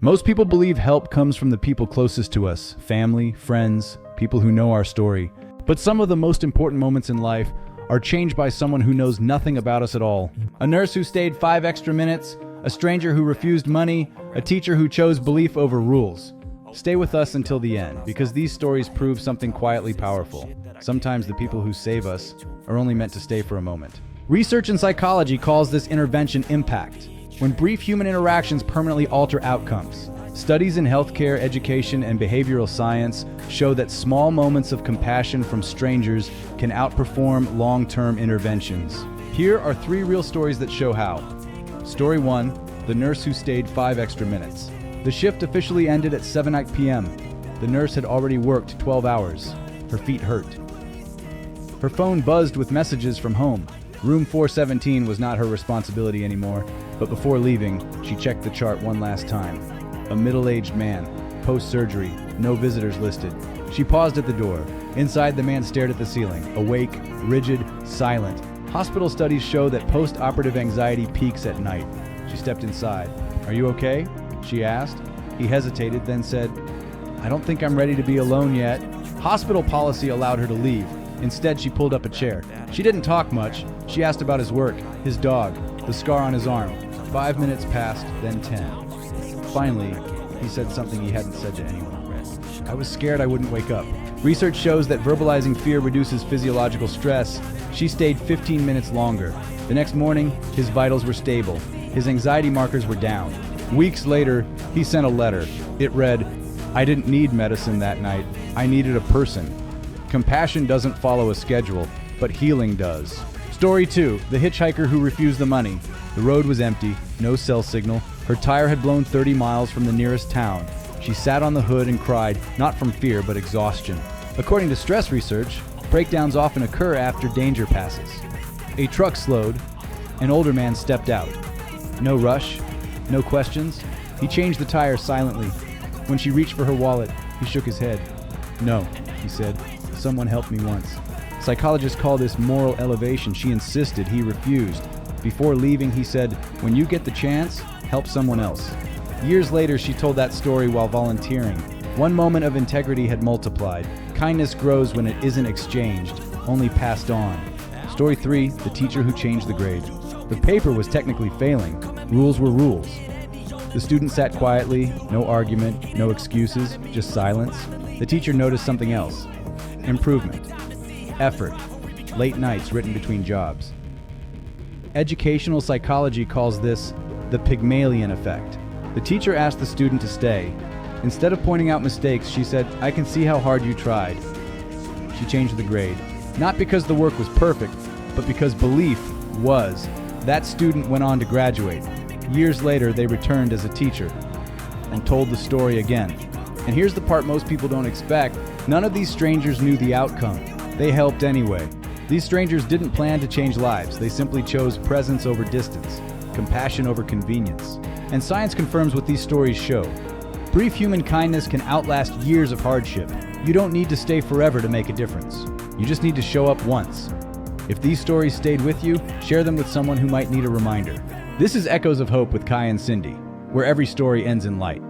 Most people believe help comes from the people closest to us, family, friends, people who know our story. But some of the most important moments in life are changed by someone who knows nothing about us at all. A nurse who stayed 5 extra minutes, a stranger who refused money, a teacher who chose belief over rules. Stay with us until the end, because these stories prove something quietly powerful. Sometimes the people who save us are only meant to stay for a moment. Research in psychology calls this intervention impact, when brief human interactions permanently alter outcomes. Studies in healthcare, education, and behavioral science show that small moments of compassion from strangers can outperform long-term interventions. Here are 3 real stories that show how. Story 1, the nurse who stayed 5 extra minutes. The shift officially ended at 7 p.m. The nurse had already worked 12 hours. Her feet hurt. Her phone buzzed with messages from home. Room 417 was not her responsibility anymore, but before leaving, she checked the chart one last time. A middle-aged man, post-surgery, no visitors listed. She paused at the door. Inside, the man stared at the ceiling, awake, rigid, silent. Hospital studies show that post-operative anxiety peaks at night. She stepped inside. "Are you okay?" she asked. He hesitated, then said, "I don't think I'm ready to be alone yet." Hospital policy allowed her to leave. Instead, she pulled up a chair. She didn't talk much. She asked about his work, his dog, the scar on his arm. 5 minutes passed, then 10. Finally, he said something he hadn't said to anyone. "I was scared I wouldn't wake up." Research shows that verbalizing fear reduces physiological stress. She stayed 15 minutes longer. The next morning, his vitals were stable. His anxiety markers were down. Weeks later, he sent a letter. It read, "I didn't need medicine that night. I needed a person." Compassion doesn't follow a schedule, but healing does. Story 2, the hitchhiker who refused the money. The road was empty, no cell signal. Her tire had blown 30 miles from the nearest town. She sat on the hood and cried, not from fear, but exhaustion. According to stress research, breakdowns often occur after danger passes. A truck slowed. An older man stepped out. No rush, no questions. He changed the tire silently. When she reached for her wallet, he shook his head. "No," he said. "Someone helped me once." Psychologists call this moral elevation. She insisted, he refused. Before leaving, he said, "When you get the chance, help someone else." Years later, she told that story while volunteering. One moment of integrity had multiplied. Kindness grows when it isn't exchanged, only passed on. Story 3, the teacher who changed the grade. The paper was technically failing. Rules were rules. The student sat quietly, no argument, no excuses, just silence. The teacher noticed something else. Improvement. Effort. Late nights written between jobs. Educational psychology calls this the Pygmalion effect. The teacher asked the student to stay. Instead of pointing out mistakes, she said, "I can see how hard you tried." She changed the grade. Not because the work was perfect, but because belief was. That student went on to graduate. Years later, they returned as a teacher and told the story again. And here's the part most people don't expect. None of these strangers knew the outcome. They helped anyway. These strangers didn't plan to change lives. They simply chose presence over distance, compassion over convenience. And science confirms what these stories show. Brief human kindness can outlast years of hardship. You don't need to stay forever to make a difference. You just need to show up once. If these stories stayed with you, share them with someone who might need a reminder. This is Echoes of Hope with Kai and Cindy, where every story ends in light.